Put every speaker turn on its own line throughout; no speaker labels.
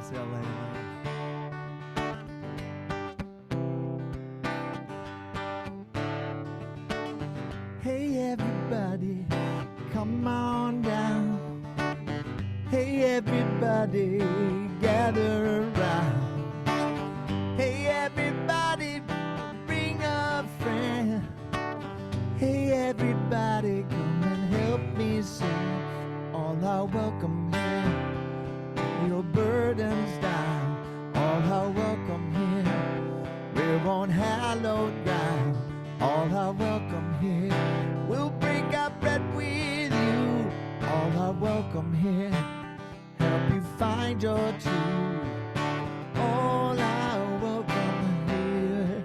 CSL-LA. Hey everybody, come on down. Hey everybody, gather around. Hey everybody, bring a friend. Hey everybody, come and help me sing. All are welcome here. Your burdens down. All are welcome here. We're on hallowed ground. All are welcome here. We'll break our bread with you. All are welcome here. Help you find your truth. All are welcome here.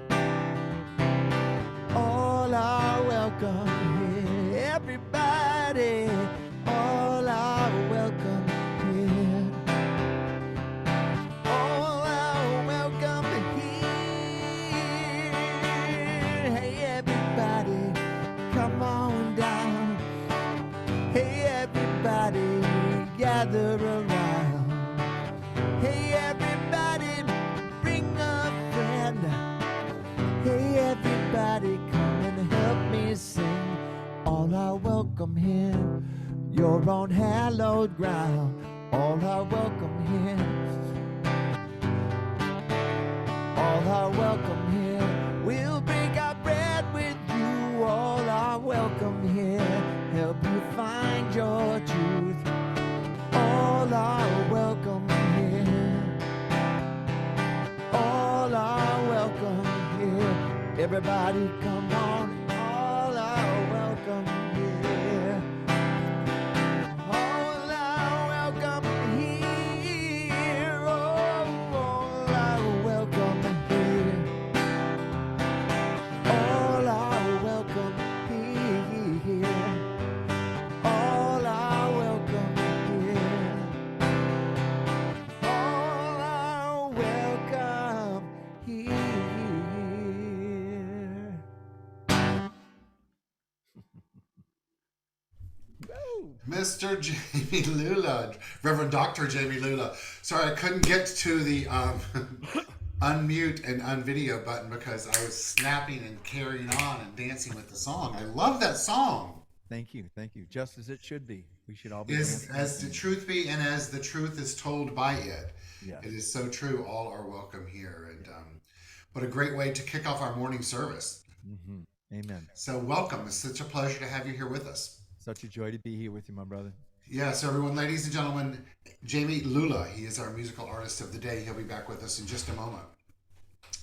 All are welcome here. Everybody, all are welcome here. All are welcome here. Hey everybody, come on down. Hey everybody, gather around. Hey everybody, bring a friend. Hey everybody, come and help me sing. All are welcome here. You're on hallowed ground. All are welcome here. All are welcome here. We'll break our bread with you. All are welcome here. Help you find your truth. All are welcome here. All are welcome here. Everybody come on. All are welcome here. All are welcome here. Oh, all are welcome here. All are welcome here. All are welcome here. All are welcome here.
Mr. Jamie Lula, Reverend Dr. Jamie Lula. Sorry, I couldn't get to the unmute and unvideo button because I was snapping and carrying on and dancing with the song. I love that song.
Thank you, thank you. Just as it should be. We should all be
Is
dancing.
as the truth be, and as the truth is told by it.
Yes.
It is so true. All are welcome here, and what a great way to kick off our morning service.
Amen.
So welcome. It's such a pleasure to have you here with us.
Such a joy to be here with you, my brother.
Yes, everyone, ladies and gentlemen, Jamie Lula. He is our musical artist of the day. He'll be back with us in just a moment.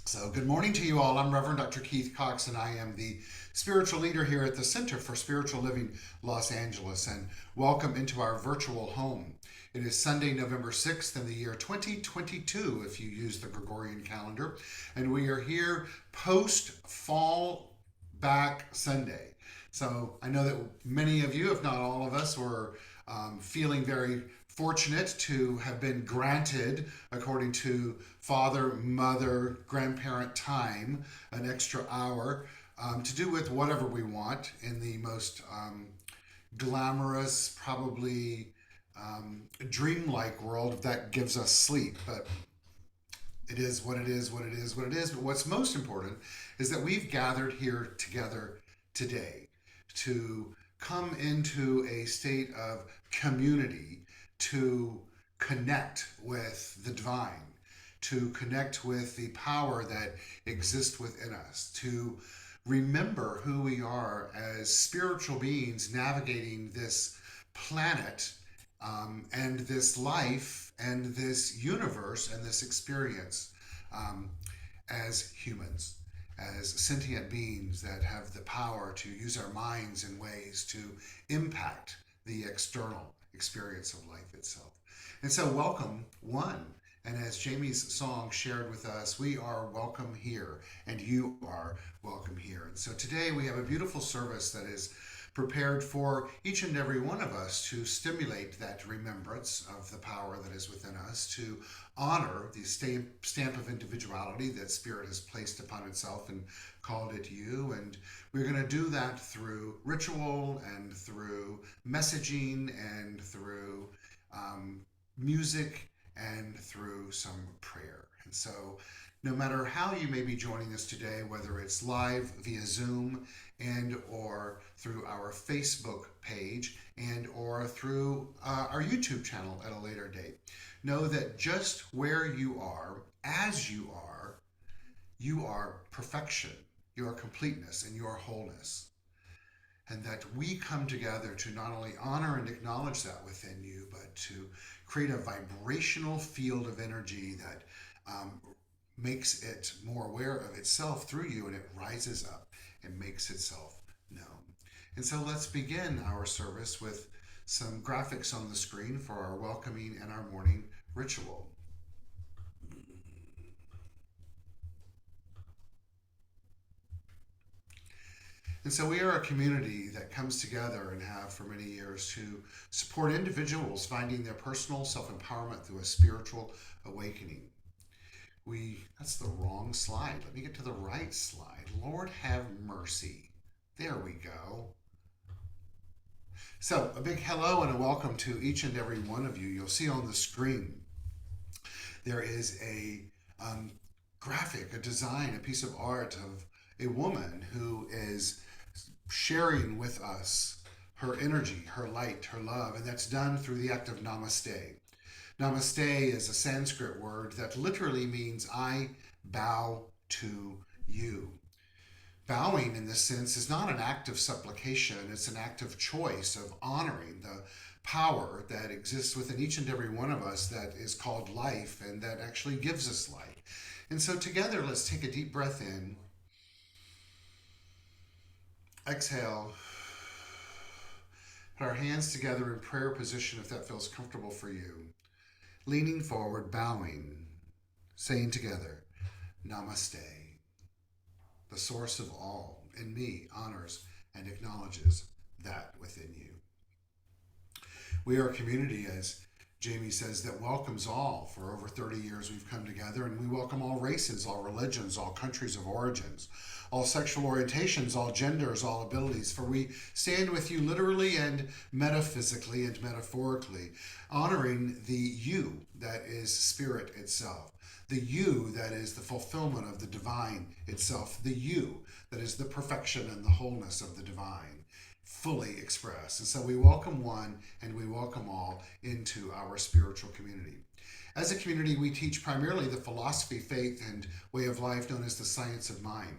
So, good morning to you all. I'm Reverend Dr. Keith Cox, and I am the spiritual leader here at the Center for Spiritual Living, Los Angeles. And welcome into our virtual home. It is Sunday, November 6th in the year 2022, if you use the Gregorian calendar. And we are here post-fall back Sunday. So I know that many of you, if not all of us, were feeling very fortunate to have been granted, according to father, mother, grandparent time, an extra hour to do with whatever we want in the most glamorous, probably dreamlike world that gives us sleep. But it is what it is, what it is, what it is. But what's most important is that we've gathered here together today to come into a state of community, to connect with the divine, to connect with the power that exists within us, to remember who we are as spiritual beings navigating this planet and this life and this universe and this experience as humans, as sentient beings that have the power to use our minds in ways to impact the external experience of life itself. And so welcome, one. And as Jamie's song shared with us, we are welcome here, and you are welcome here. And so today we have a beautiful service that is prepared for each and every one of us to stimulate that remembrance of the power that is within us, to honor the stamp of individuality that Spirit has placed upon itself and called it you. And we're going to do that through ritual and through messaging and through music and through some prayer. And so, no matter how you may be joining us today, whether it's live via Zoom and or through our Facebook page and or through our YouTube channel at a later date, know that just where you are, as you are perfection, you are completeness, and you are wholeness. And that we come together to not only honor and acknowledge that within you, but to create a vibrational field of energy that makes it more aware of itself through you, and it rises up and makes itself known. And so let's begin our service with some graphics on the screen for our welcoming and our morning ritual. And so we are a community that comes together and have for many years to support individuals finding their personal self-empowerment through a spiritual awakening. That's the wrong slide. Let me get to the right slide. Lord have mercy. There we go. So a big hello and a welcome to each and every one of you. You'll see on the screen there is a graphic, a design, a piece of art of a woman who is sharing with us her energy, her light, her love, and that's done through the act of namaste. Namaste is a Sanskrit word that literally means I bow to you. Bowing in this sense is not an act of supplication, it's an act of choice, of honoring the power that exists within each and every one of us that is called life and that actually gives us life. And so together, let's take a deep breath in. Exhale. Put our hands together in prayer position if that feels comfortable for you. Leaning forward, bowing, saying together, Namaste. The source of all in me honors and acknowledges that within you. We are a community, as Jamie says, that welcomes all. For over 30 years we've come together, and we welcome all races, all religions, all countries of origins, all sexual orientations, all genders, all abilities. For we stand with you literally and metaphysically and metaphorically, honoring the you that is spirit itself, the you that is the fulfillment of the divine itself, the you that is the perfection and the wholeness of the divine, fully expressed. And so we welcome one and we welcome all into our spiritual community. As a community, we teach primarily the philosophy, faith, and way of life known as the science of mind.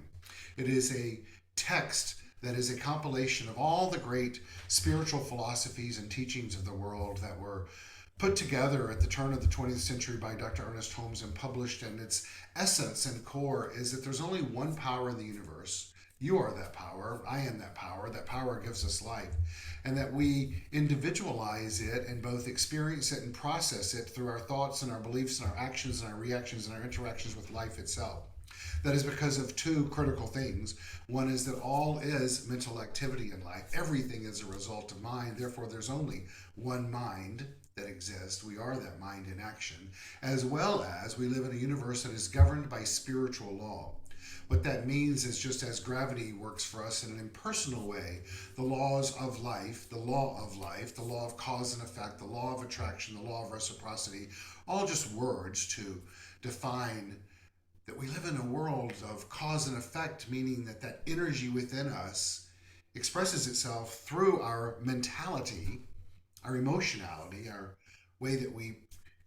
It is a text that is a compilation of all the great spiritual philosophies and teachings of the world that were put together at the turn of the 20th century by Dr. Ernest Holmes and published. And its essence and core is that there's only one power in the universe. You are that power. I am that power. That power gives us life. And that we individualize it and both experience it and process it through our thoughts and our beliefs and our actions and our reactions and our interactions with life itself. That is because of two critical things. One is that all is mental activity in life. Everything is a result of mind. Therefore, there's only one mind that exists. We are that mind in action, as well as we live in a universe that is governed by spiritual law. What that means is, just as gravity works for us in an impersonal way, the laws of life, the law of cause and effect, the law of attraction, the law of reciprocity, all just words to define that we live in a world of cause and effect, meaning that that energy within us expresses itself through our mentality, our emotionality, our way that we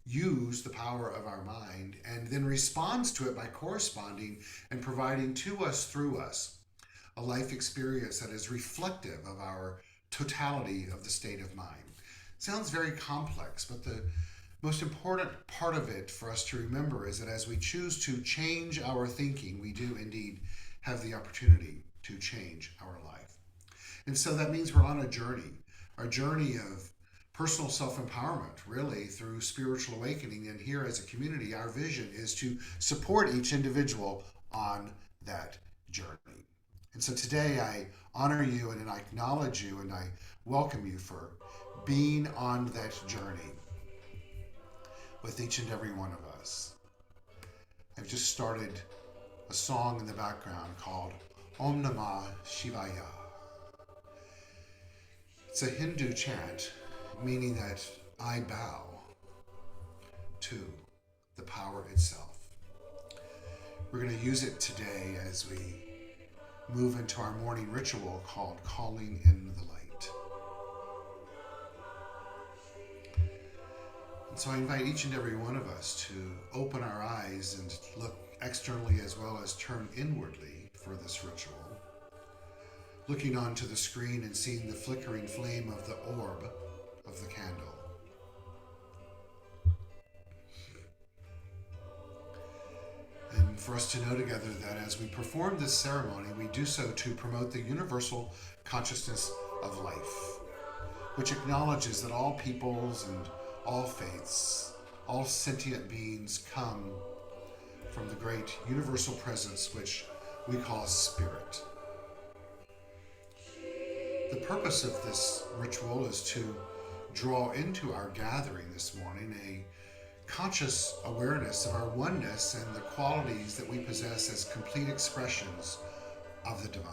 use the power of our mind, and then responds to it by corresponding and providing to us through us a life experience that is reflective of our totality of the state of mind. Sounds very complex, but the most important part of it for us to remember is that as we choose to change our thinking, we do indeed have the opportunity to change our life. And so that means we're on a journey of personal self-empowerment, really, through spiritual awakening. And here as a community, our vision is to support each individual on that journey. And so today I honor you and I acknowledge you and I welcome you for being on that journey with each and every one of us. I've just started a song in the background called Om Namah Shivaya. It's a Hindu chant meaning that I bow to to the power itself. We're going to use it today as we move into our morning ritual called Calling in the Light. And so I invite each and every one of us to open our eyes and look externally as well as turn inwardly for this ritual, looking onto the screen and seeing the flickering flame of the orb of the candle. And for us to know together that as we perform this ceremony, we do so to promote the universal consciousness of life, which acknowledges that all peoples and all faiths, all sentient beings come from the great universal presence which we call spirit. The purpose of this ritual is to draw into our gathering this morning a conscious awareness of our oneness and the qualities that we possess as complete expressions of the divine.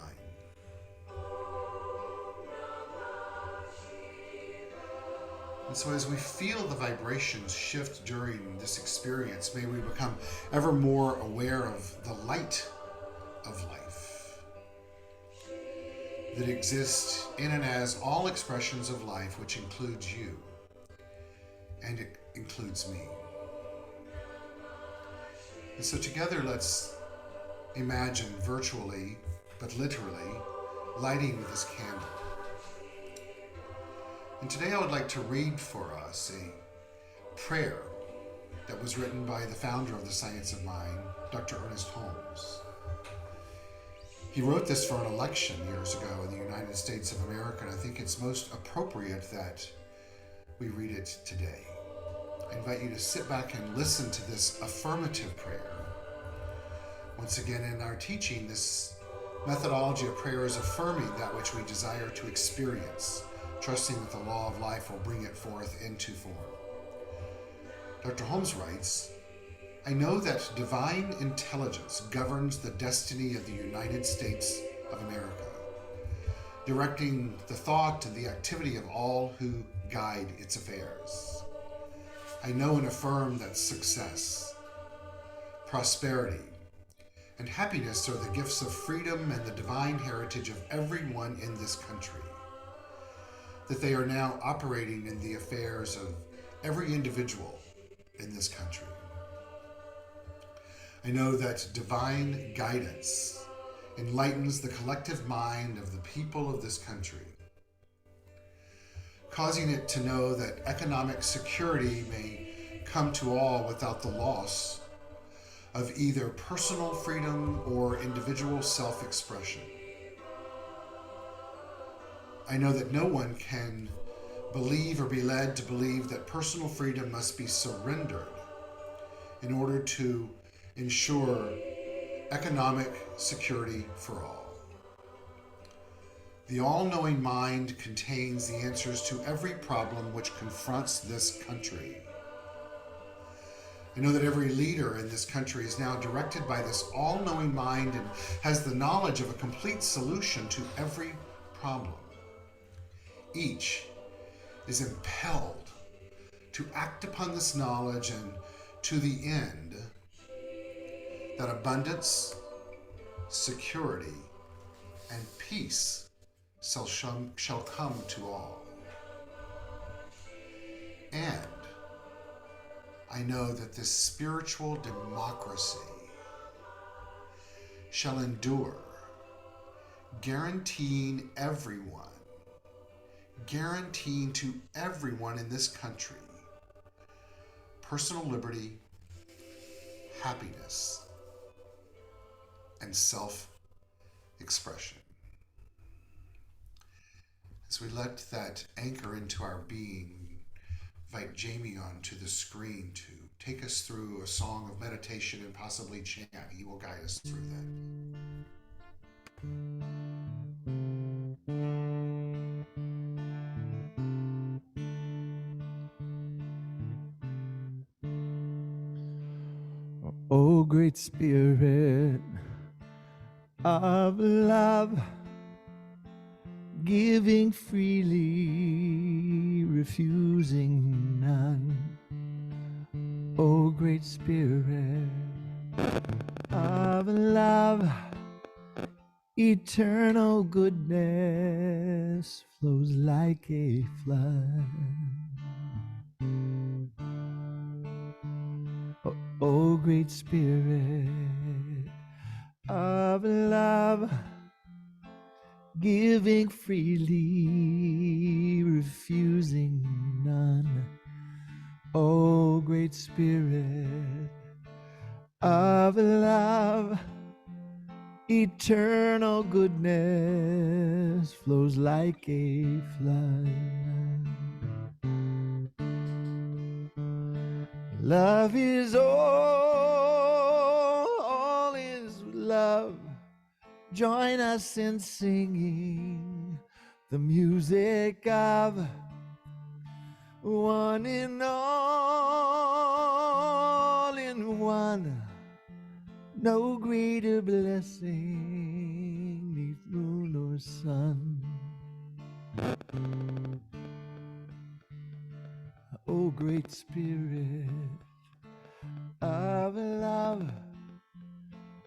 And so as we feel the vibrations shift during this experience, may we become ever more aware of the light of life that exists in and as all expressions of life, which includes you and it includes me. And so together let's imagine virtually, but literally, lighting this candle. And today I would like to read for us a prayer that was written by the founder of the Science of Mind, Dr. Ernest Holmes. He wrote this for an election years ago in the United States of America, and I think it's most appropriate that we read it today. I invite you to sit back and listen to this affirmative prayer. Once again, in our teaching, this methodology of prayer is affirming that which we desire to experience, trusting that the law of life will bring it forth into form. Dr. Holmes writes, I know that divine intelligence governs the destiny of the United States of America, directing the thought and the activity of all who guide its affairs. I know and affirm that success, prosperity, and happiness are the gifts of freedom and the divine heritage of everyone in this country, that they are now operating in the affairs of every individual in this country. I know that divine guidance enlightens the collective mind of the people of this country, causing it to know that economic security may come to all without the loss of either personal freedom or individual self-expression. I know that no one can believe or be led to believe that personal freedom must be surrendered in order to ensure economic security for all. The all-knowing mind contains the answers to every problem which confronts this country. I know that every leader in this country is now directed by this all-knowing mind and has the knowledge of a complete solution to every problem. Each is impelled to act upon this knowledge and to the end that abundance, security, and peace shall come to all. And I know that this spiritual democracy shall endure, guaranteeing to everyone in this country personal liberty, happiness, and self-expression. As we let that anchor into our being, invite Jamie onto the screen to take us through a song of meditation and possibly chant. He will guide us through that.
Oh, great Spirit of love, giving freely, refusing none. Oh, great spirit of love, eternal goodness flows like a flood. Oh, great spirit of love, giving freely, refusing none. Oh, great spirit of love, eternal goodness flows like a flood. Love is all is love. Join us in singing the music of one in all in one. No greater blessing neath moon or sun. O great spirit of love,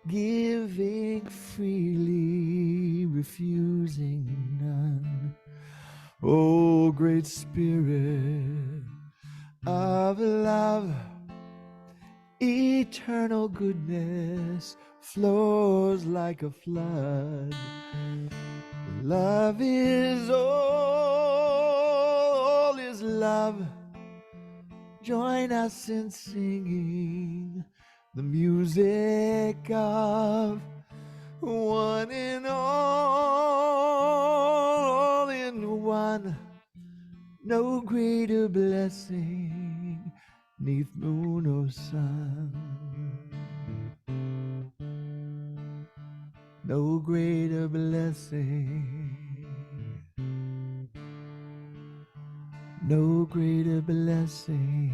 giving freely, refusing none. O great spirit of love, eternal goodness flows like a flood. Love is all is love. Join us in singing the music of one in all in one. No greater blessing neath moon or sun. No greater blessing. No greater blessing.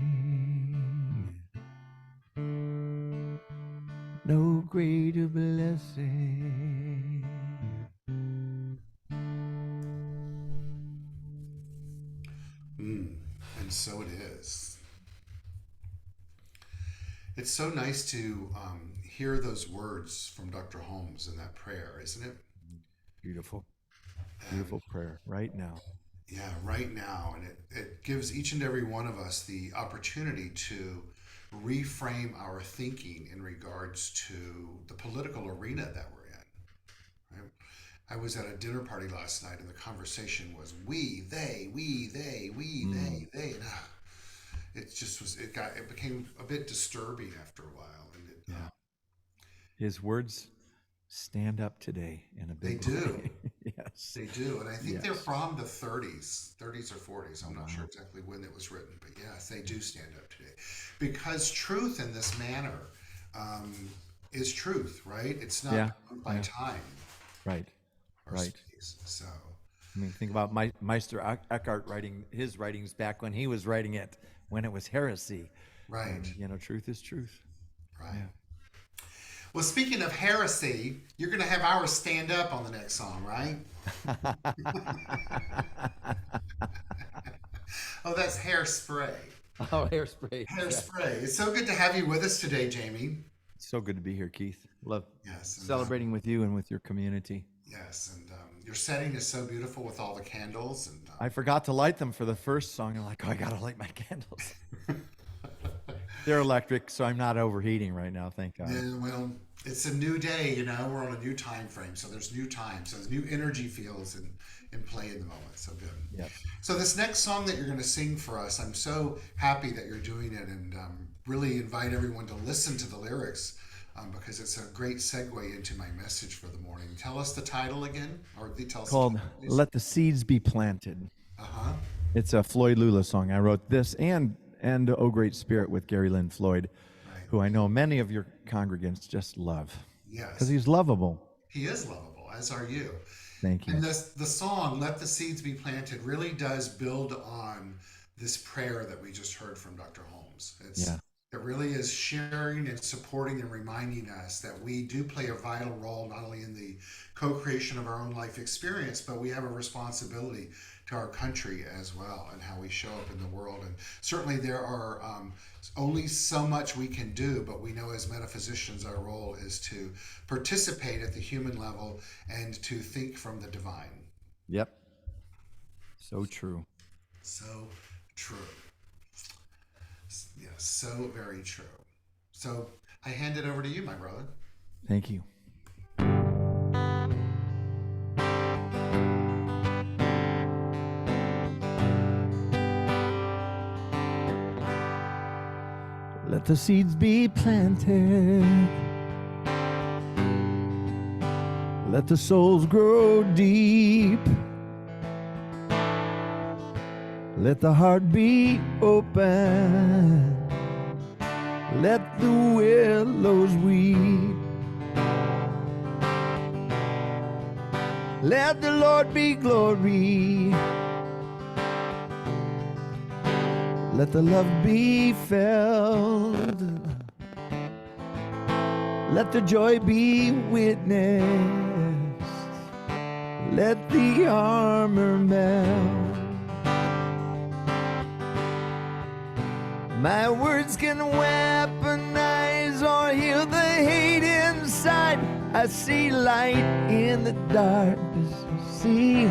No greater blessing.
And so it is. It's so nice to hear those words from Dr. Holmes in that prayer, isn't it?
Beautiful,
And
beautiful prayer right now.
yeah, right now. And it gives each and every one of us the opportunity to reframe our thinking in regards to the political arena that we're in. Right? I was at a dinner party last night, and the conversation was we, they, they. And, it just was. It became a bit disturbing after a while, and
Yeah. His words stand up today in a
they
big
do.
way. Yes.
They do, and I think they're
Yes.
from the 30s or 40s.
Oh,
I'm not
wow.
sure exactly when it was written, but yes, they do stand up today, because truth in this manner um, is truth, right? It's not
Yeah.
bound by
Yeah.
time
Right.
or
Right.
space. So,
I mean, think about Meister Eckhart writing his writings back when he was writing it, when it was heresy.
right,
And, truth is truth.
right.
Yeah.
Well, speaking of heresy, you're going to have ours stand up on the next song, right? Oh, that's hairspray.
Oh, hairspray. Exactly.
Hairspray. It's so good to have you with us today, Jamie.
So good to be here, Keith. Love
Yes, and
celebrating with you and with your community.
yes, and your setting is so beautiful with all the candles, and
I forgot to light them for the first song. I'm like, oh, I got to light my candles. They're electric, so I'm not overheating right now, thank God.
yeah, well, it's a new day. We're on a new time frame, so there's new time, so there's new energy feels in play in the moment. So good.
Yes.
So this next song that you're going to sing for us, I'm so happy that you're doing it, and really invite everyone to listen to the lyrics, because it's a great segue into my message for the morning. Tell us the title again, or tell us the
Called
title, please.
Let the Seeds Be Planted.
Uh huh.
It's a Floyd Lula song. I wrote this and Oh Great Spirit with Gary Lynn Floyd,
Right.
who I know many of your congregants just love because
Yes.
he's lovable.
He is lovable, as are you.
Thank you.
And the song "Let the Seeds Be Planted" really does build on this prayer that we just heard from Dr. Holmes. It's
Yeah.
It really is sharing and supporting and reminding us that we do play a vital role not only in the co-creation of our own life experience, but we have a responsibility to our country as well and how we show up in the world. And certainly there are only so much we can do, but we know as metaphysicians our role is to participate at the human level and to think from the divine.
Yep. So true.
So true. Yes, so very true. So I hand it over to you, my brother.
Thank you. Let the seeds be planted. Let the souls grow deep. Let the heart be open. Let the willows weep. Let the Lord be glory. Let the love be felt. Let the joy be witnessed. Let the armor melt. My words can weaponize or heal the hate inside. I see light in the darkness. See,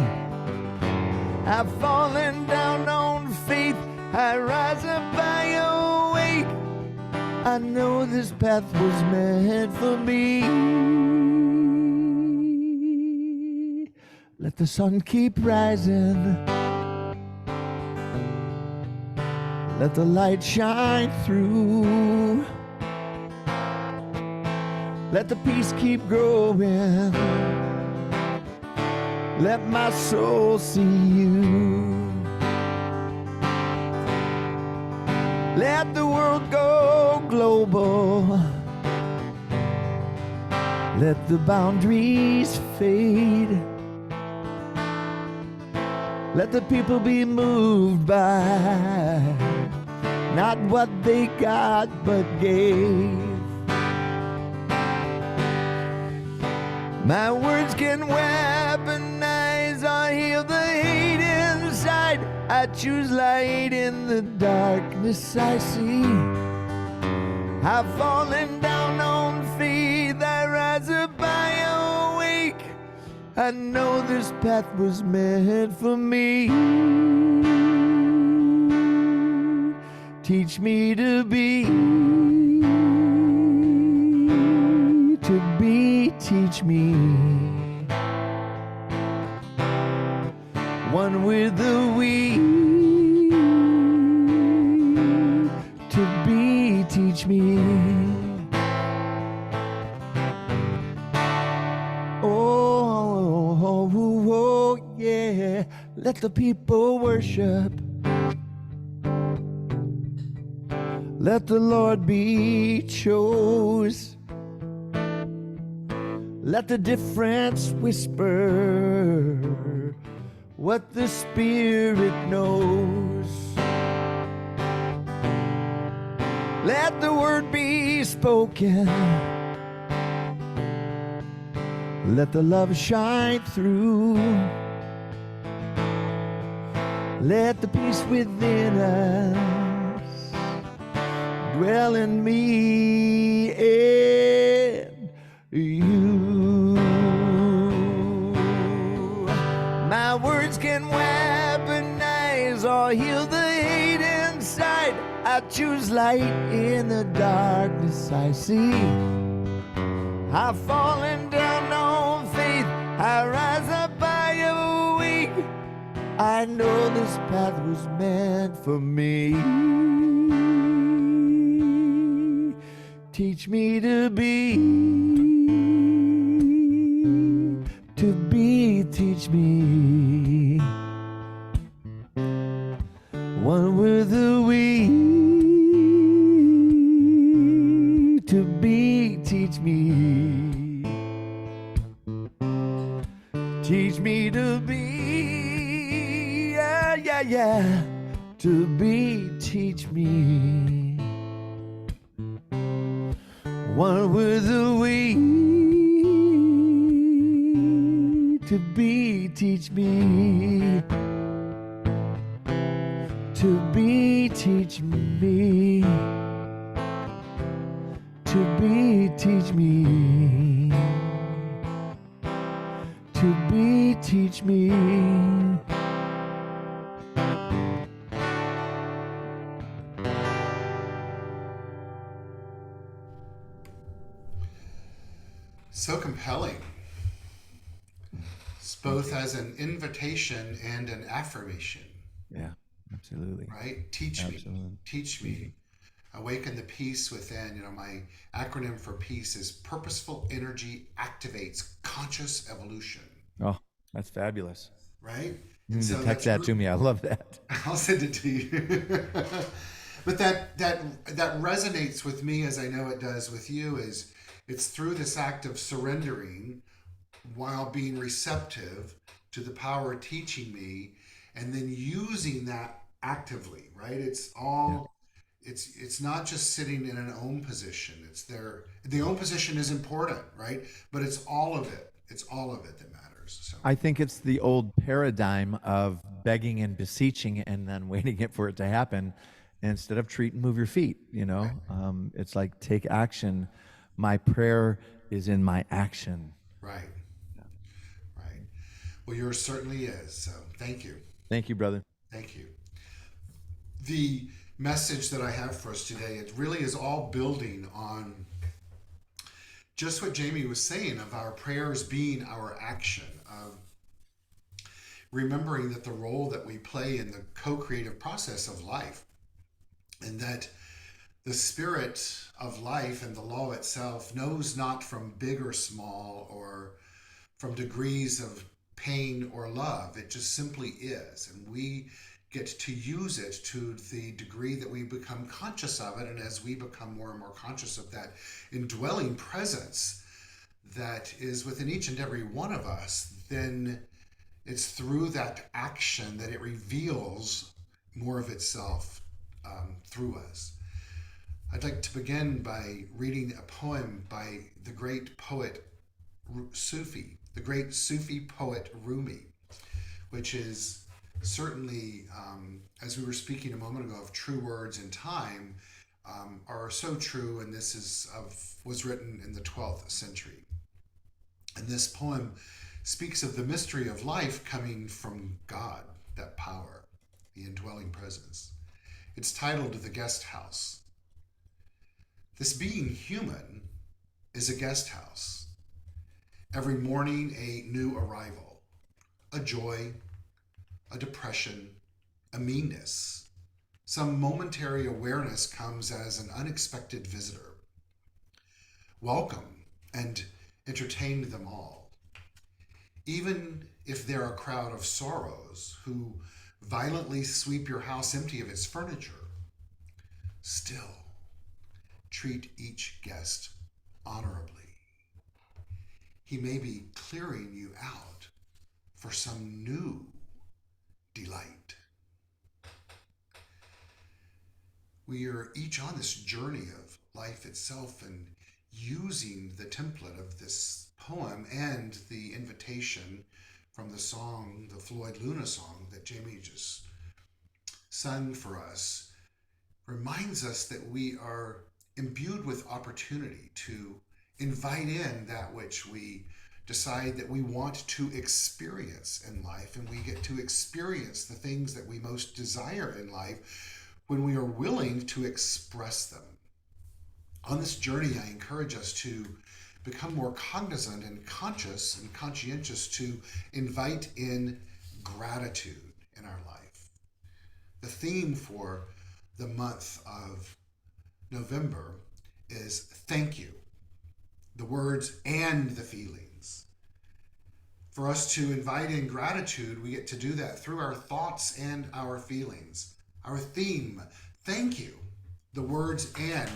I've fallen down on faith. I rise up, I awake. I know this path was meant for me. Let the sun keep rising. Let the light shine through. Let the peace keep growing. Let my soul see you. Let the world go global. Let the boundaries fade. Let the people be moved by not what they got but gave. My words can weaponize or heal the hate inside. I choose light in the darkness I see. I've fallen down on faith. I rise up, I awake. I know this path was meant for me. Teach me to be, teach me. One with the we, to be, teach me. Oh, yeah, let the people worship. Let the Lord be chose. Let the difference whisper what the Spirit knows. Let the word be spoken. Let the love shine through. Let the peace within us dwell in me and you. My words can weaponize or heal the hate inside. I choose light in the darkness I see. I've fallen down on faith. I rise up, I awake. I know this path was meant for me. Teach me to be, teach me. One with the we, to be, teach me. Teach me to be, yeah, to be, teach me. What were the we to be? Teach me to be. Teach me to be. Teach me to be. Teach me.
So compelling. It's both as an invitation and an affirmation,
Yeah, absolutely.
right? Teach
Absolutely.
me, teach me. Awaken the peace within. You know, my acronym for peace is Purposeful Energy Activates Conscious Evolution,
Oh, that's fabulous.
right?
You
And
need to
so
text
that's
that to me. I love that.
I'll send it to you. But that resonates with me, as I know it does with you. Is it's through this act of surrendering while being receptive to the power teaching me, and then using that actively, right? It's
Yeah.
all it's not just sitting in an own position. It's there. The own position is important, right? But it's all of it. It's all of it that matters. So
I think it's the old paradigm of begging and beseeching and then waiting it for it to happen instead of treat and move your feet.
right,
It's like take action. My prayer is in my action.
right, right. Well, yours certainly is. So thank you,
Thank you, brother.
thank you. The message that I have for us today, it really is all building on just what Jamie was saying of our prayers being our action, of remembering that the role that we play in the co-creative process of life, and that the spirit of life and the law itself knows not from big or small or from degrees of pain or love. It just simply is. And we get to use it to the degree that we become conscious of it. And as we become more and more conscious of that indwelling presence that is within each and every one of us, then it's through that action that it reveals more of itself through us. I'd like to begin by reading a poem by the great poet Sufi, the great Sufi poet Rumi, which is certainly, as we were speaking a moment ago of true words in time, are so true, and was written in the 12th century. And this poem speaks of the mystery of life coming from God, that power, the indwelling presence. It's titled The Guest House. This being human is a guest house. Every morning, a new arrival, a joy, a depression, a meanness. Some momentary awareness comes as an unexpected visitor. Welcome and entertain them all. Even if they're a crowd of sorrows who violently sweep your house empty of its furniture, still treat each guest honorably. He may be clearing you out for some new delight. We are each on this journey of life itself and using the template of this poem and the invitation from the song, the Floyd Luna song that Jamie just sung for us, reminds us that we are imbued with opportunity to invite in that which we decide that we want to experience in life, and we get to experience the things that we most desire in life when we are willing to express them. On this journey, I encourage us to become more cognizant and conscious and conscientious to invite in gratitude in our life. The theme for the month of November is thank you. The words and the feelings. For us to invite in gratitude, we get to do that through our thoughts and our feelings. Our theme, thank you. The words and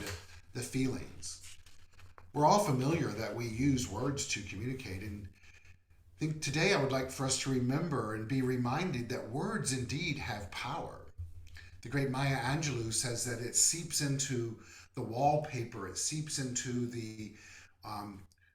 the feelings. We're all familiar that we use words to communicate, and I think today I would like for us to remember and be reminded that words indeed have power. The great Maya Angelou says that it seeps into the wallpaper, it seeps into the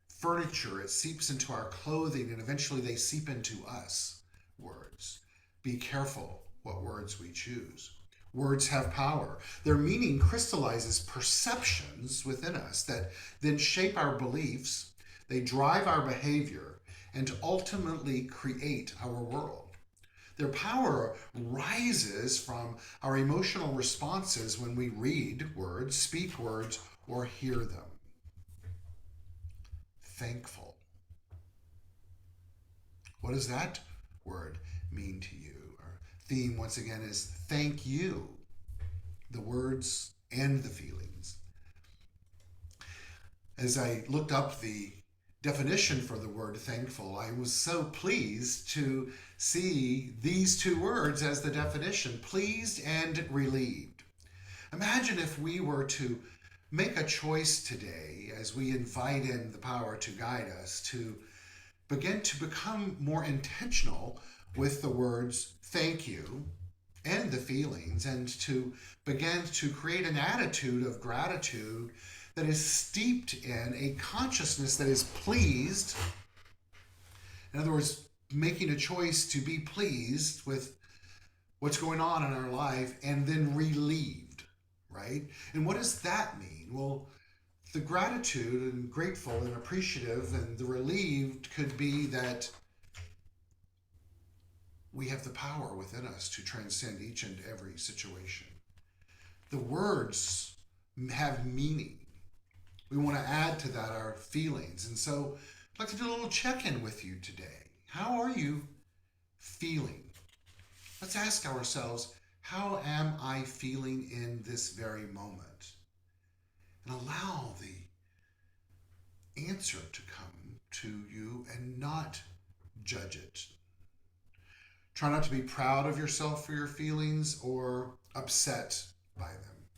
furniture, it seeps into our clothing, and eventually they seep into us. Words. Be careful what words we choose. Words have power. Their meaning crystallizes perceptions within us that then shape our beliefs, they drive our behavior, and ultimately create our world. Their power rises from our emotional responses when we read words, speak words, or hear them. Thankful. What does that word mean to you? Our theme, once again, is thank you. The words and the feelings. As I looked up the definition for the word thankful, I was so pleased to see these two words as the definition: pleased and relieved. Imagine if we were to make a choice today, as we invite in the power to guide us, to begin to become more intentional with the words thank you and the feelings, and to begin to create an attitude of gratitude that is steeped in a consciousness that is pleased. In other words, making a choice to be pleased with what's going on in our life, and then relieved, right? And what does that mean? Well, the gratitude and grateful and appreciative and the relieved could be that we have the power within us to transcend each and every situation. The words have meaning. We want to add to that our feelings. And so I'd like to do a little check-in with you today. How are you feeling? Let's ask ourselves, how am I feeling in this very moment? And allow the answer to come to you and not judge it. Try not to be proud of yourself for your feelings or upset by them.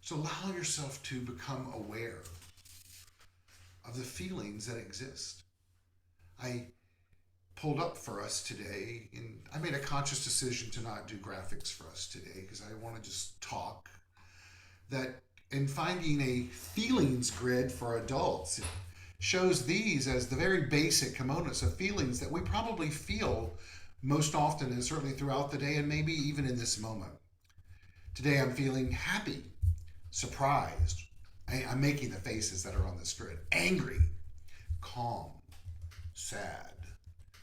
So allow yourself to become aware of the feelings that exist. I pulled up for us today, and I made a conscious decision to not do graphics for us today because I want to just talk. That in finding a feelings grid for adults, it shows these as the very basic components of feelings that we probably feel most often, and certainly throughout the day, and maybe even in this moment. Today I'm feeling happy, surprised. I'm making the faces that are on this grid. Angry, calm, sad,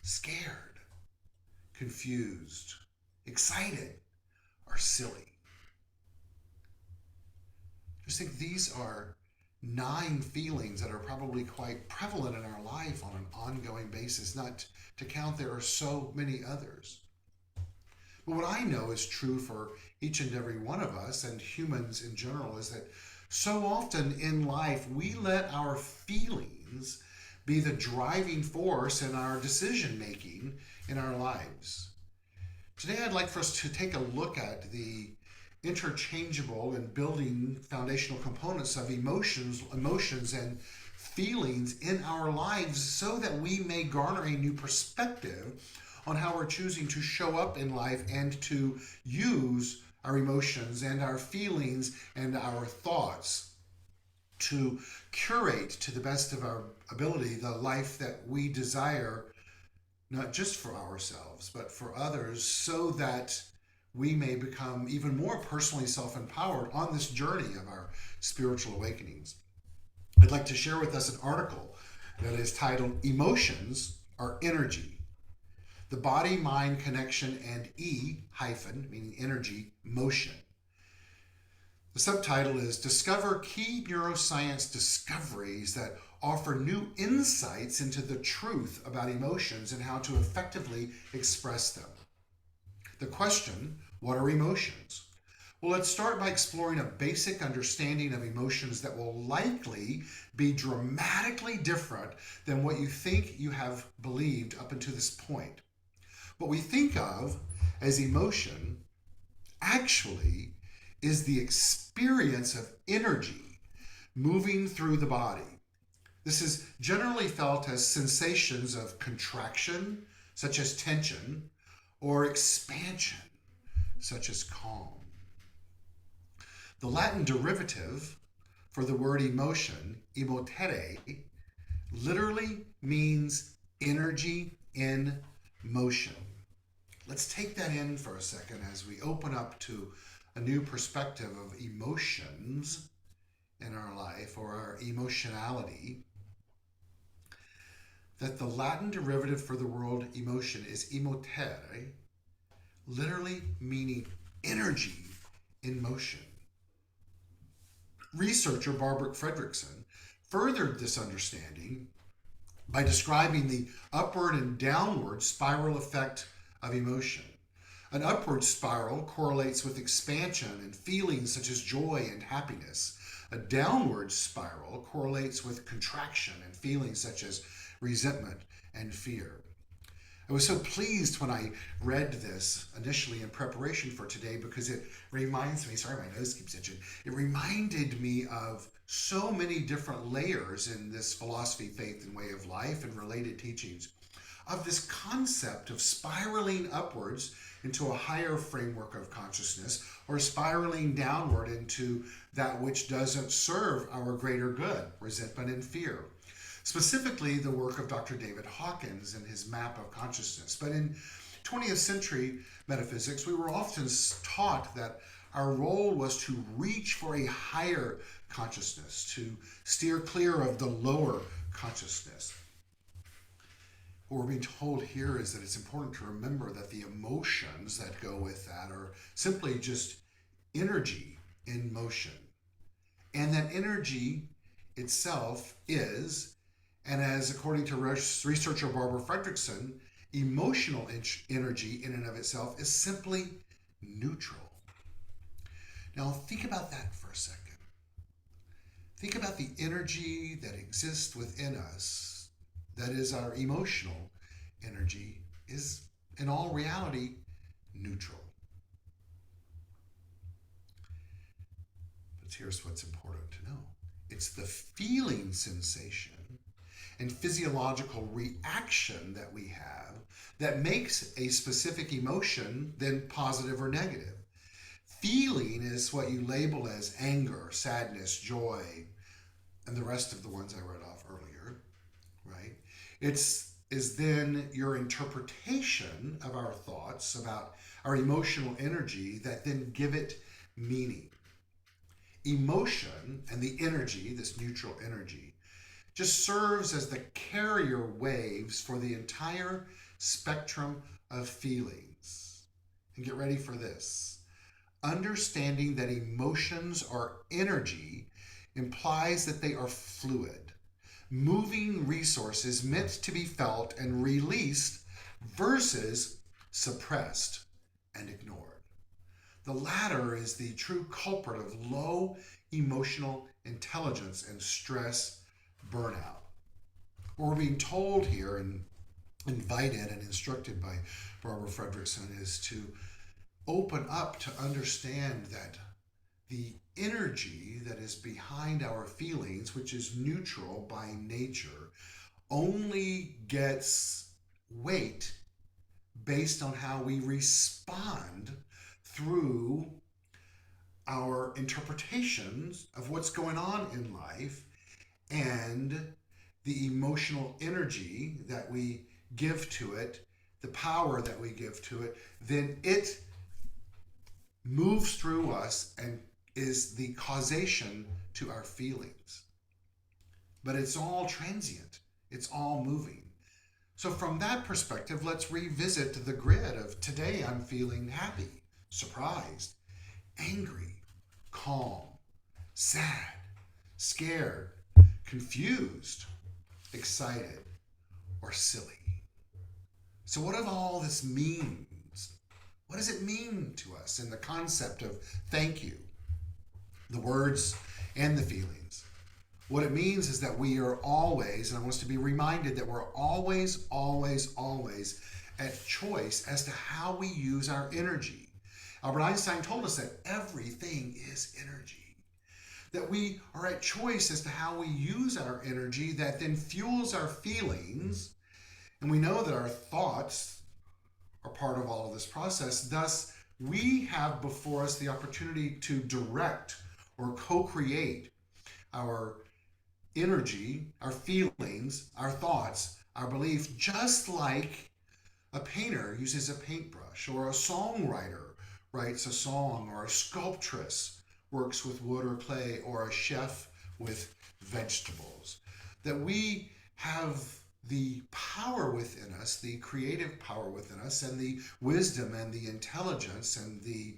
scared, confused, excited, or silly. Just think these are 9 feelings that are probably quite prevalent in our life on an ongoing basis, not to count there are so many others. But what I know is true for each and every one of us and humans in general is that so often in life we let our feelings be the driving force in our decision making in our lives. Today I'd like for us to take a look at the interchangeable and building foundational components of emotions and feelings in our lives so that we may garner a new perspective on how we're choosing to show up in life and to use our emotions and our feelings and our thoughts to curate to the best of our ability the life that we desire, not just for ourselves, but for others, so that we may become even more personally self-empowered on this journey of our spiritual awakenings. I'd like to share with us an article that is titled Emotions Are Energy. The body-mind connection and meaning energy, motion. The subtitle is Discover Key Neuroscience Discoveries that Offer New Insights into the Truth about Emotions and How to Effectively Express Them. The question, what are emotions? Well, let's start by exploring a basic understanding of emotions that will likely be dramatically different than what you think you have believed up until this point. What we think of as emotion actually is the experience of energy moving through the body. This is generally felt as sensations of contraction, such as tension, or expansion, such as calm. The Latin derivative for the word emotion, emotere, literally means energy in motion. Let's take that in for a second as we open up to a new perspective of emotions in our life, or our emotionality. That the Latin derivative for the word emotion is emotere, literally meaning energy in motion. Researcher Barbara Fredrickson furthered this understanding by describing the upward and downward spiral effect of emotion. An upward spiral correlates with expansion and feelings such as joy and happiness. A downward spiral correlates with contraction and feelings such as resentment and fear. I was so pleased when I read this initially in preparation for today, because it reminds me, sorry, my nose keeps itching. It reminded me of so many different layers in this philosophy, faith, and way of life and related teachings, of this concept of spiraling upwards into a higher framework of consciousness, or spiraling downward into that which doesn't serve our greater good, resentment and fear. Specifically, the work of Dr. David Hawkins and his map of consciousness. But in 20th century metaphysics, we were often taught that our role was to reach for a higher consciousness, to steer clear of the lower consciousness. What we're being told here is that it's important to remember that the emotions that go with that are simply just energy in motion. And that energy itself is, and as according to researcher Barbara Fredrickson, emotional energy in and of itself is simply neutral. Now think about that for a second. Think about the energy that exists within us, that is our emotional energy, is in all reality neutral. But here's what's important to know. It's the feeling sensation and physiological reaction that we have that makes a specific emotion then positive or negative. Feeling is what you label as anger, sadness, joy, and the rest of the ones I read off earlier, right? Is then your interpretation of our thoughts about our emotional energy that then give it meaning. Emotion and the energy, this neutral energy, just serves as the carrier waves for the entire spectrum of feelings. And get ready for this. Understanding that emotions are energy implies that they are fluid, moving resources meant to be felt and released versus suppressed and ignored. The latter is the true culprit of low emotional intelligence and stress burnout. What we're being told here and invited and instructed by Barbara Fredrickson is to open up to understand that the energy that is behind our feelings, which is neutral by nature, only gets weight based on how we respond through our interpretations of what's going on in life, and the emotional energy that we give to it, the power that we give to it, then it moves through us and is the causation to our feelings. But it's all transient. It's all moving. So from that perspective, let's revisit the grid of today. I'm feeling happy, surprised, angry, calm, sad, scared, confused, excited, or silly. So what does all this mean? What does it mean to us in the concept of thank you, the words and the feelings? What it means is that we are always, and I want us to be reminded that we're always, always, always at choice as to how we use our energy. Albert Einstein told us that everything is energy. That we are at choice as to how we use our energy that then fuels our feelings. And we know that our thoughts are part of all of this process. Thus, we have before us the opportunity to direct or co-create our energy, our feelings, our thoughts, our beliefs, just like a painter uses a paintbrush, or a songwriter writes a song, or a sculptress works with wood or clay, or a chef with vegetables. That we have the power within us, the creative power within us, and the wisdom and the intelligence and the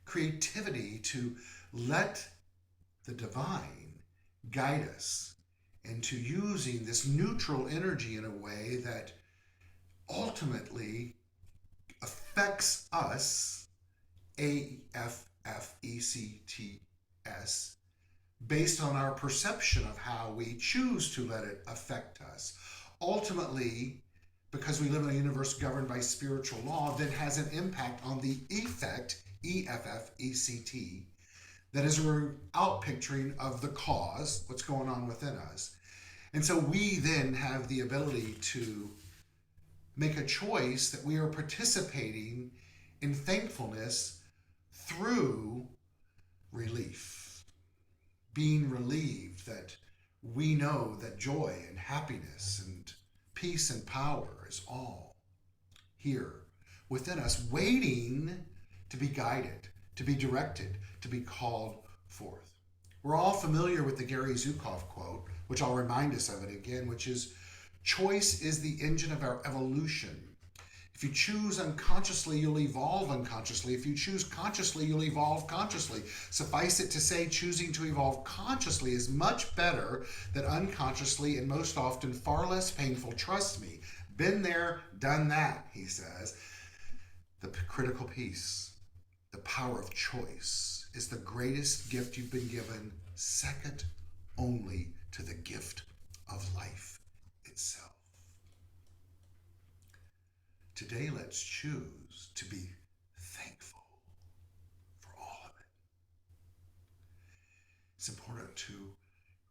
creativity to let the divine guide us into using this neutral energy in a way that ultimately affects us, AFFECTS, based on our perception of how we choose to let it affect us. Ultimately, because we live in a universe governed by spiritual law, that has an impact on the effect, EFFECT, that is a outpicturing of the cause, what's going on within us. And so we then have the ability to make a choice that we are participating in thankfulness through relief, being relieved that we know that joy and happiness and peace and power is all here within us, waiting to be guided, to be directed, to be called forth. We're all familiar with the Gary Zukov quote, which I'll remind us of it again, which is, choice is the engine of our evolution. If you choose unconsciously, you'll evolve unconsciously. If you choose consciously, you'll evolve consciously. Suffice it to say, choosing to evolve consciously is much better than unconsciously, and most often far less painful. Trust me. Been there, done that, he says. The critical piece, the power of choice, is the greatest gift you've been given, second only to the gift of life itself. Today, let's choose to be thankful for all of it. It's important to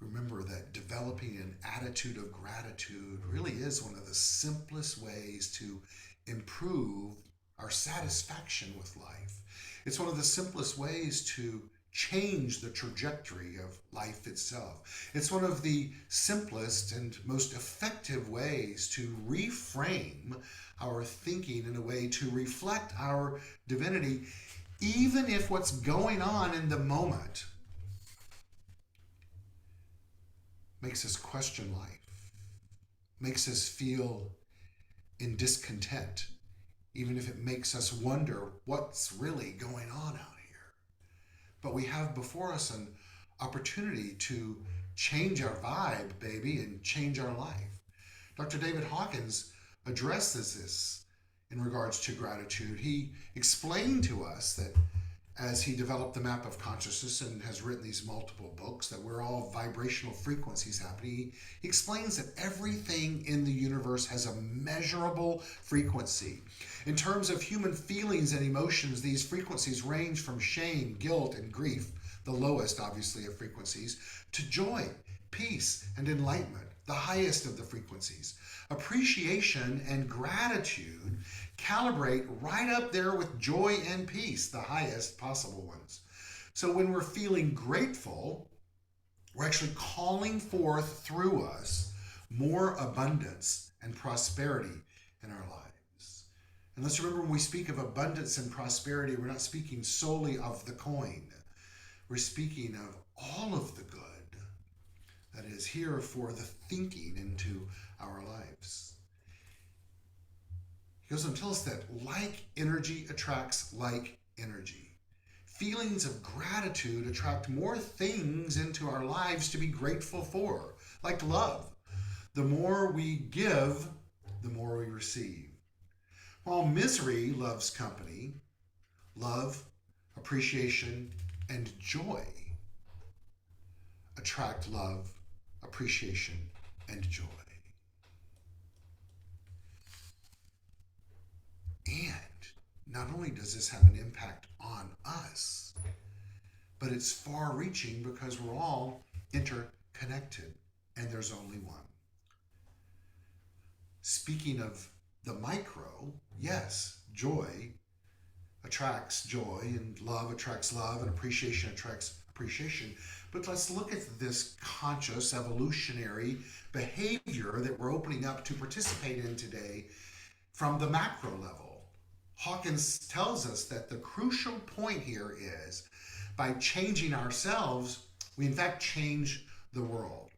remember that developing an attitude of gratitude really is one of the simplest ways to improve our satisfaction with life. It's one of the simplest ways to change the trajectory of life itself. It's one of the simplest and most effective ways to reframe our thinking in a way to reflect our divinity, even if what's going on in the moment makes us question life, makes us feel in discontent, even if it makes us wonder what's really going on out here. But we have before us an opportunity to change our vibe, baby, and change our life. Dr. David Hawkins addresses this in regards to gratitude. He explained to us that as he developed the map of consciousness and has written these multiple books, that we're all vibrational frequencies happening. He explains that everything in the universe has a measurable frequency. In terms of human feelings and emotions, these frequencies range from shame, guilt, and grief, the lowest, obviously, of frequencies, to joy, peace, and enlightenment, the highest of the frequencies. Appreciation and gratitude calibrate right up there with joy and peace, the highest possible ones. So when we're feeling grateful, we're actually calling forth through us more abundance and prosperity in our lives. And let's remember, when we speak of abundance and prosperity, we're not speaking solely of the coin. We're speaking of all of the good that is here for the thinking into our lives. He goes on to tell us that like energy attracts like energy. Feelings of gratitude attract more things into our lives to be grateful for, like love. The more we give, the more we receive. While misery loves company, love, appreciation, and joy attract love, appreciation, and joy. And not only does this have an impact on us, but it's far reaching because we're all interconnected and there's only one. Speaking of the micro, yes, joy attracts joy, and love attracts love, and appreciation attracts appreciation. But let's look at this conscious evolutionary behavior that we're opening up to participate in today from the macro level. Hawkins tells us that the crucial point here is by changing ourselves, we in fact change the world.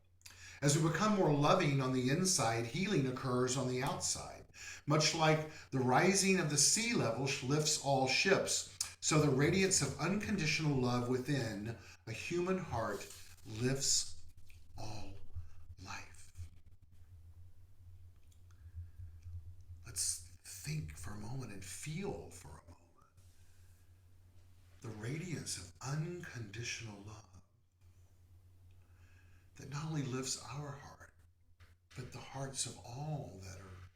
As we become more loving on the inside, healing occurs on the outside. Much like the rising of the sea level lifts all ships, so the radiance of unconditional love within a human heart lifts all life. Let's think for a moment and feel for a moment the radiance of unconditional love that not only lifts our heart, but the hearts of all that are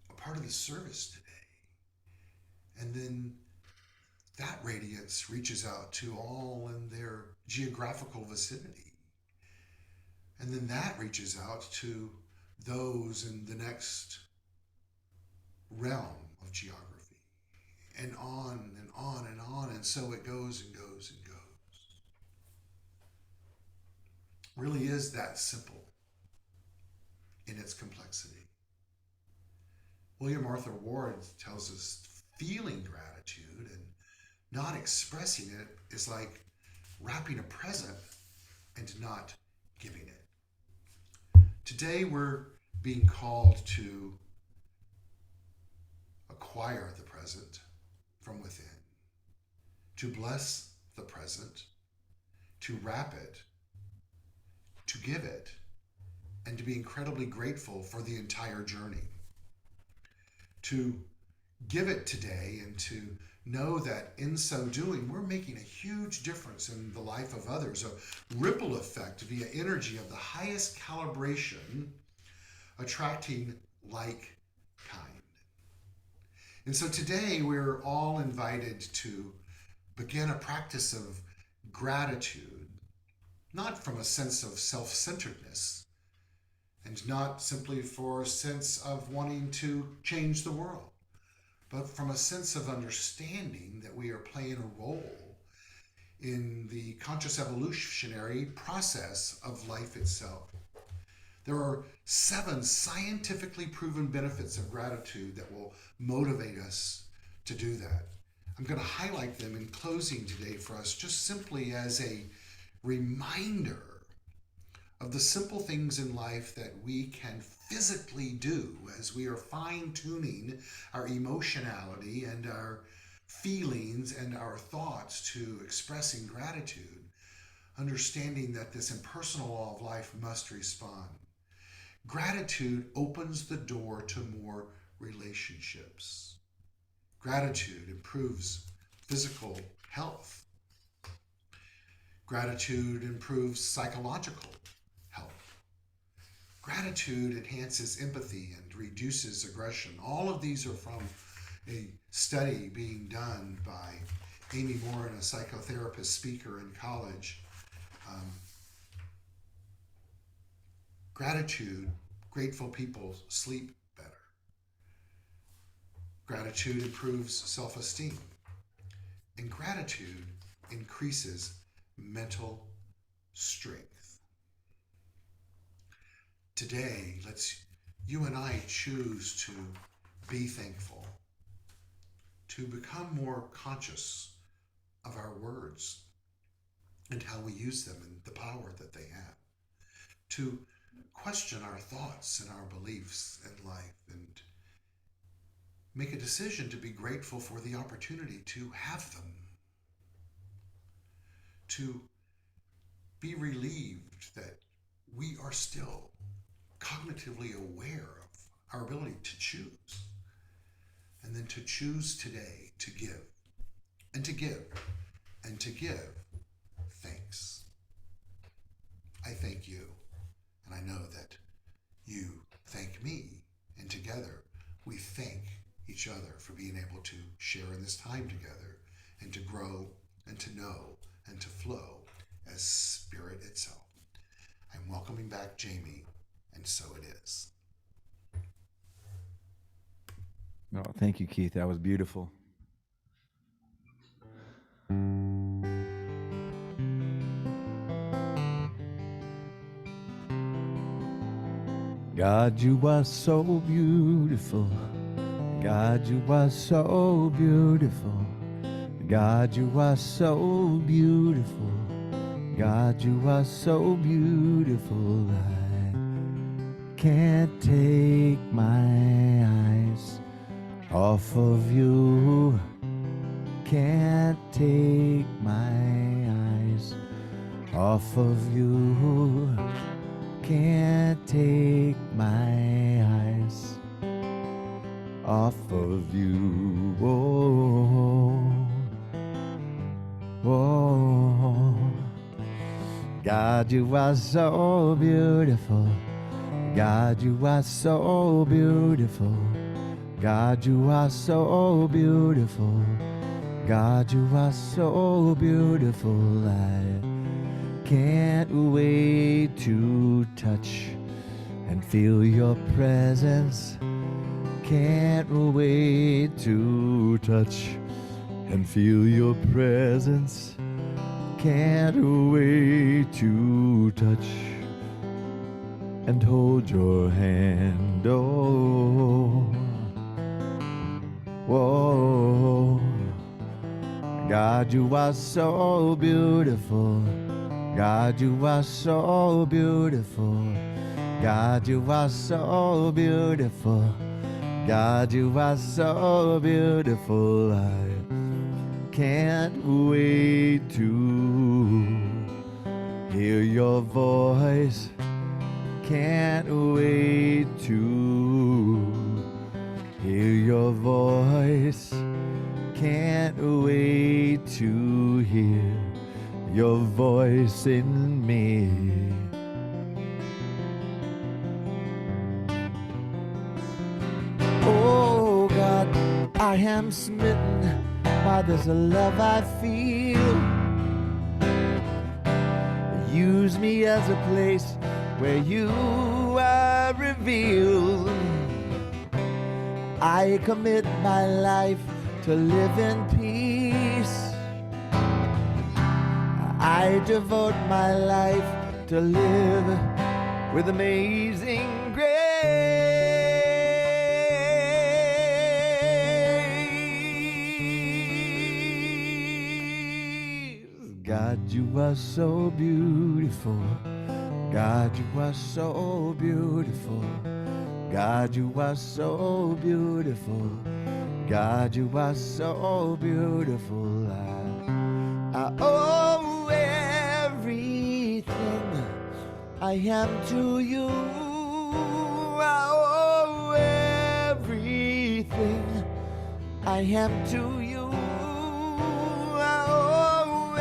a part of the service today. And then that radiance reaches out to all in their geographical vicinity. And then that reaches out to those in the next realm of geography. And on and on and on. And so it goes and goes and goes. Really is that simple in its complexity. William Arthur Ward tells us feeling gratitude and not expressing it is like wrapping a present and not giving it. Today we're being called to acquire the present from within, to bless the present, to wrap it, to give it, and to be incredibly grateful for the entire journey. To give it today and to know that in so doing, we're making a huge difference in the life of others, a ripple effect via energy of the highest calibration, attracting like kind. And so today we're all invited to begin a practice of gratitude, not from a sense of self-centeredness, and not simply for a sense of wanting to change the world, but from a sense of understanding that we are playing a role in the conscious evolutionary process of life itself. There are 7 scientifically proven benefits of gratitude that will motivate us to do that. I'm going to highlight them in closing today for us, just simply as a reminder of the simple things in life that we can physically do as we are fine-tuning our emotionality and our feelings and our thoughts to expressing gratitude, understanding that this impersonal law of life must respond. Gratitude opens the door to more relationships. Gratitude improves physical health. Gratitude improves psychological health. Gratitude enhances empathy and reduces aggression. All of these are from a study being done by Amy Morin, a psychotherapist speaker in college. Gratitude, grateful people sleep better. Gratitude improves self-esteem. And gratitude increases mental strength. Today, you and I choose to be thankful, to become more conscious of our words and how we use them and the power that they have, to question our thoughts and our beliefs in life and make a decision to be grateful for the opportunity to have them, to be relieved that we are still cognitively aware of our ability to choose, and then to choose today to give, and to give, and to give thanks. I thank you, and I know that you thank me, and together we thank each other for being able to share in this time together and to grow and to know and to flow as spirit itself. I'm welcoming back Jamie, and so it is.
Oh, thank you, Keith. That was beautiful. God, you are so beautiful. God, you are so beautiful. God, you are so beautiful. God, you are so beautiful. I can't take my eyes off of you. Can't take my eyes off of you. Can't take my eyes off of you. Oh, oh. God, you are so beautiful. God, you are so beautiful. God, you are so beautiful. God, you are so beautiful. I can't wait to touch and feel your presence. Can't wait to touch and feel your presence. Can't wait to touch and hold your hand. Oh, whoa. God, you are so beautiful. God, you are so beautiful. God, you are so beautiful. God, you are so beautiful. I can't wait to hear your voice. Can't wait to hear your voice. Can't wait to hear your voice in me. Oh God, I am smitten by this love I feel. Use me as a place where you are revealed. I commit my life to live in peace. I devote my life to live with amazing grace. God, you are so beautiful. God, you are so beautiful. God, you are so beautiful. God, you are so beautiful. I owe everything I am to you. I owe everything I am to you. I owe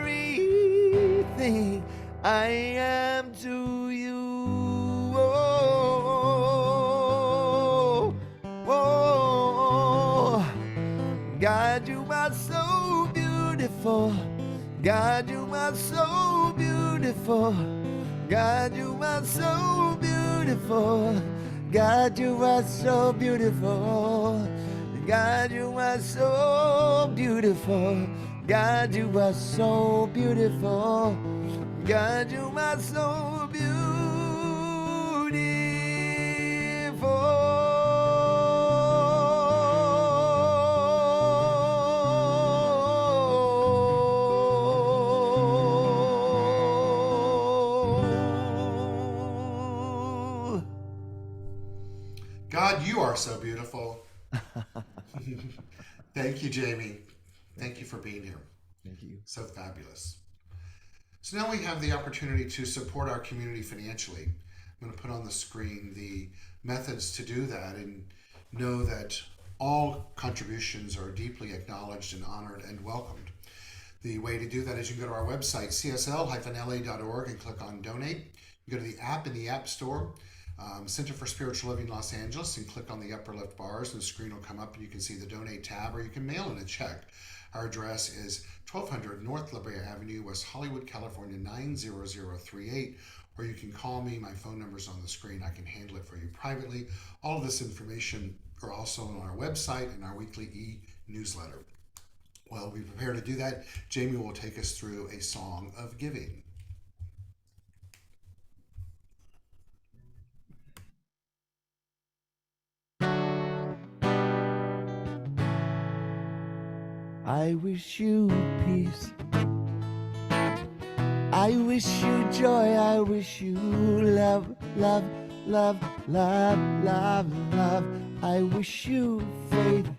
everything I am to you. Oh, oh, God, you are so beautiful. God, you are so beautiful. God, you are so beautiful. God, you are so beautiful. God, you are so beautiful. God, you are so beautiful. God, you are so beautiful.
God, you are so beautiful. Thank you, Jamie. Thank you for being here.
Thank you.
So fabulous. So now we have the opportunity to support our community financially. I'm going to put on the screen the methods to do that and know that all contributions are deeply acknowledged and honored and welcomed. The way to do that is you can go to our website, csl-la.org, and click on Donate. You go to the app in the App Store, Center for Spiritual Living Los Angeles, and click on the upper left bars, and the screen will come up and you can see the Donate tab, or you can mail in a check. Our address is 1200 North La Brea Avenue, West Hollywood, California 90038. Or you can call me. My phone number is on the screen. I can handle it for you privately. All of this information are also on our website and our weekly e-newsletter. While we prepare to do that, Jamie will take us through a song of giving.
I wish you peace. I wish you joy. I wish you love, love, love, love, love, love. I wish you faith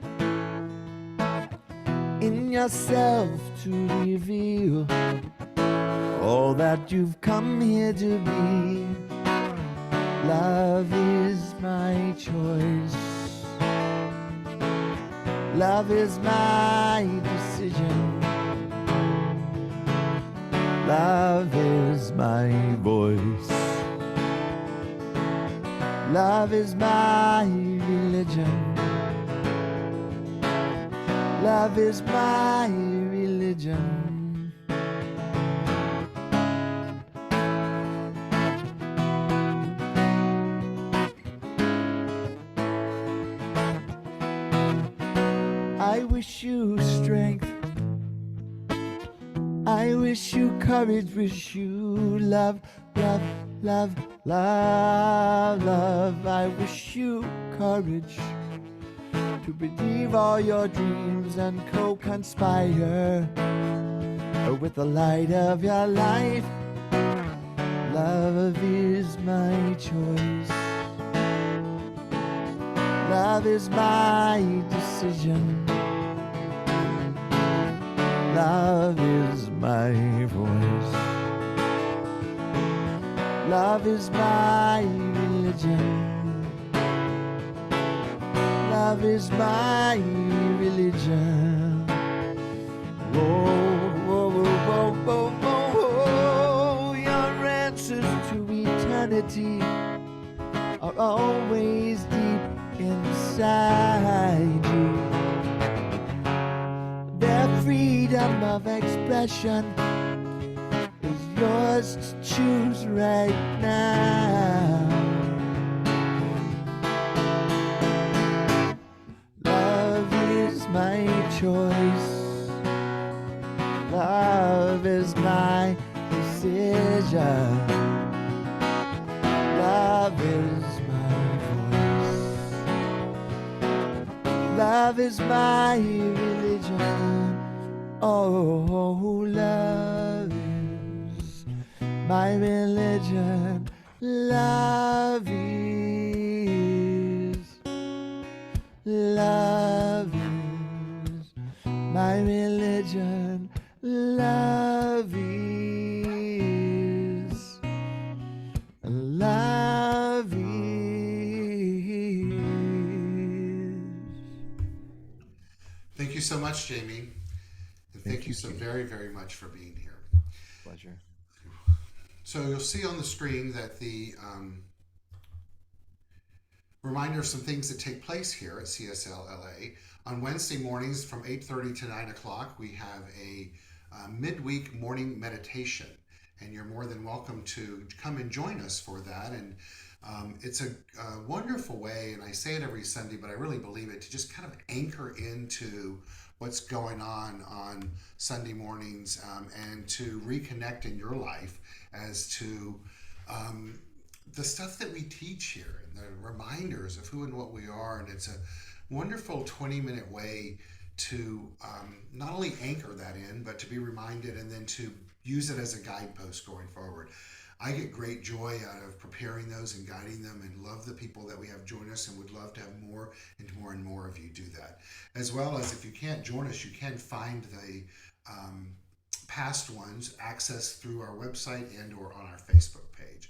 in yourself to reveal all that you've come here to be. Love is my choice. Love is my decision. Love is my voice. Love is my religion. Love is my religion. I wish you strength. I wish you courage, wish you love, love, love, love, love. I wish you courage to believe all your dreams and co-conspire with the light of your life. Love is my choice. Love is my decision. Love is my voice. Love is my religion. Love is my religion. Whoa, whoa, whoa, whoa, whoa, whoa. Your answers to eternity are always deep inside you. Their freedom of expression is yours to choose right now. Love is my choice. Love is my decision. Love is my voice. Love is my religion. Oh, love is my religion. Love is my religion. Love is love is.
Thank you so much, Jamie. And thank you so very, very much for being here.
Pleasure.
So you'll see on the screen that the reminder of some things that take place here at CSL-LA. On Wednesday mornings from 8:30 to 9 o'clock, we have a midweek morning meditation. And you're more than welcome to come and join us for that. And it's a wonderful way, and I say it every Sunday, but I really believe it, to just kind of anchor into what's going on Sunday mornings, and to reconnect in your life as to the stuff that we teach here and the reminders of who and what we are. And it's a wonderful 20-minute way to not only anchor that in, but to be reminded and then to use it as a guidepost going forward. I get great joy out of preparing those and guiding them, and love the people that we have join us, and would love to have more and more and more of you do that. As well as, if you can't join us, you can find the past ones accessed through our website and or on our Facebook page.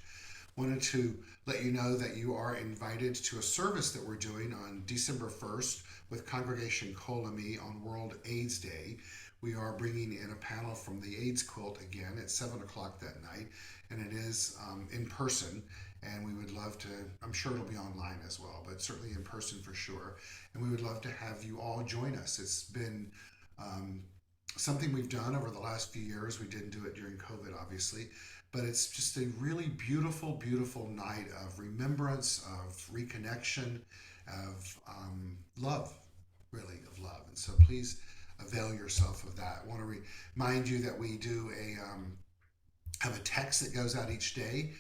Wanted to let you know that you are invited to a service that we're doing on December 1st with Congregation Kolami on World AIDS Day. We are bringing in a panel from the AIDS Quilt again at 7 o'clock that night, and it is in person, and we would love to, I'm sure it'll be online as well, but certainly in person for sure, and we would love to have you all join us. It's been something we've done over the last few years. We didn't do it during COVID, obviously, but it's just a really beautiful, beautiful night of remembrance, of reconnection, of love, really, of love. And so please avail yourself of that. I want to remind you that we do have a text that goes out each day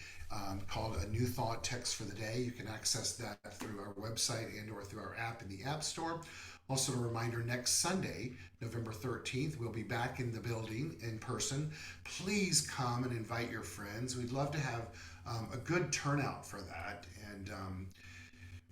called a New Thought Text for the Day. You can access that through our website and or through our app in the App Store. Also, a reminder, next Sunday, November 13th, we'll be back in the building in person. Please come and invite your friends. We'd love to have a good turnout for that. And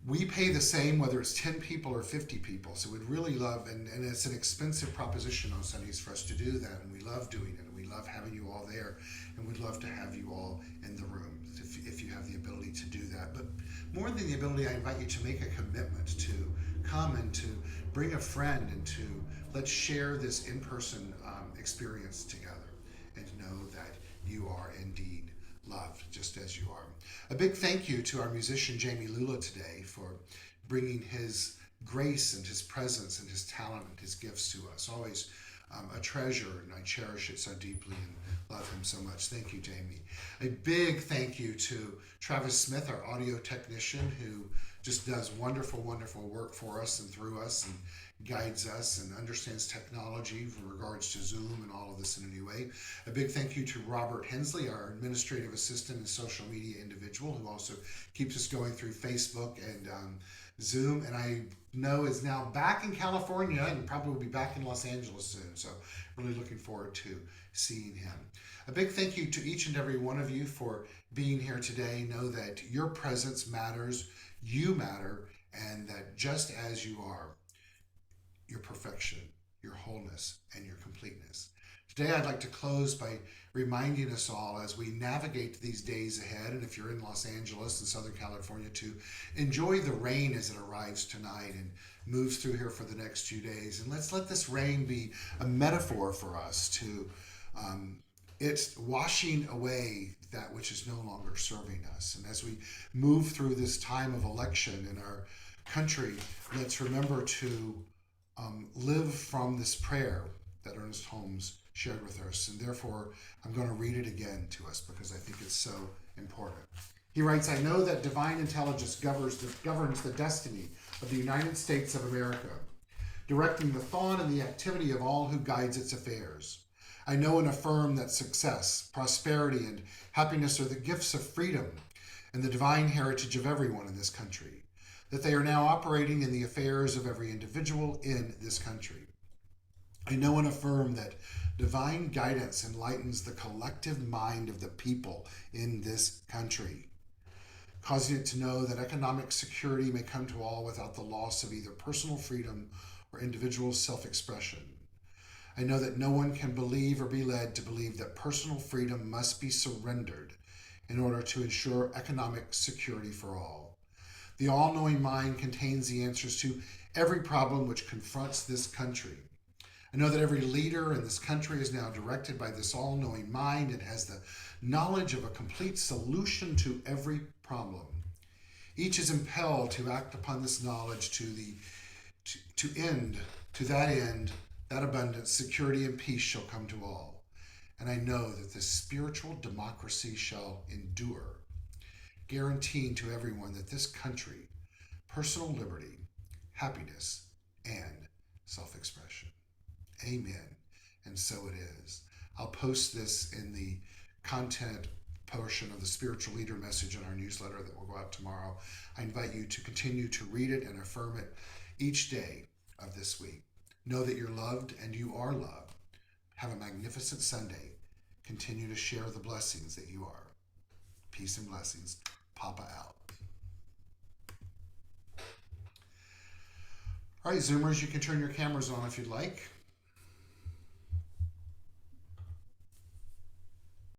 we pay the same whether it's 10 people or 50 people. So we'd really love, and it's an expensive proposition on Sundays for us to do that. And we love doing it. And we love having you all there. And we'd love to have you all in the room if you have the ability to do that. But more than the ability, I invite you to make a commitment to come and to bring a friend and to let's share this in-person experience together and know that you are indeed loved just as you are. A big thank you to our musician Jamie Lula today for bringing his grace and his presence and his talent and his gifts to us. Always a treasure, and I cherish it so deeply and love him so much. Thank you, Jamie. A big thank you to Travis Smith, our audio technician, who just does wonderful, wonderful work for us and through us and guides us and understands technology in regards to Zoom and all of this in a new way. A big thank you to Robert Hensley, our administrative assistant and social media individual, who also keeps us going through Facebook and Zoom, and I know is now back in California and probably will be back in Los Angeles soon. So really looking forward to seeing him. A big thank you to each and every one of you for being here today. Know that your presence matters, you matter, and that just as you are, your perfection, your wholeness, and your completeness. Today I'd like to close by reminding us all as we navigate these days ahead, and if you're in Los Angeles and Southern California, to enjoy the rain as it arrives tonight and moves through here for the next few days. And let's let this rain be a metaphor for us to it's washing away that which is no longer serving us. And as we move through this time of election in our country, let's remember to live from this prayer that Ernest Holmes shared with us. And therefore, I'm going to read it again to us because I think it's so important. He writes, I know that divine intelligence governs the destiny of the United States of America, directing the thought and the activity of all who guides its affairs. I know and affirm that success, prosperity, and happiness are the gifts of freedom and the divine heritage of everyone in this country, that they are now operating in the affairs of every individual in this country. I know and affirm that divine guidance enlightens the collective mind of the people in this country, causing it to know that economic security may come to all without the loss of either personal freedom or individual self-expression. I know that no one can believe or be led to believe that personal freedom must be surrendered in order to ensure economic security for all. The all-knowing mind contains the answers to every problem which confronts this country. I know that every leader in this country is now directed by this all-knowing mind and has the knowledge of a complete solution to every problem. Each is impelled to act upon this knowledge to that end, that abundance, security, and peace shall come to all. And I know that this spiritual democracy shall endure, guaranteeing to everyone that this country, personal liberty, happiness, and self-expression. Amen. And so it is. I'll post this in the content portion of the Spiritual Leader message in our newsletter that will go out tomorrow. I invite you to continue to read it and affirm it each day of this week. Know that you're loved and you are loved. Have a magnificent Sunday. Continue to share the blessings that you are. Peace and blessings. Papa out. All right, Zoomers, you can turn your cameras on if you'd like.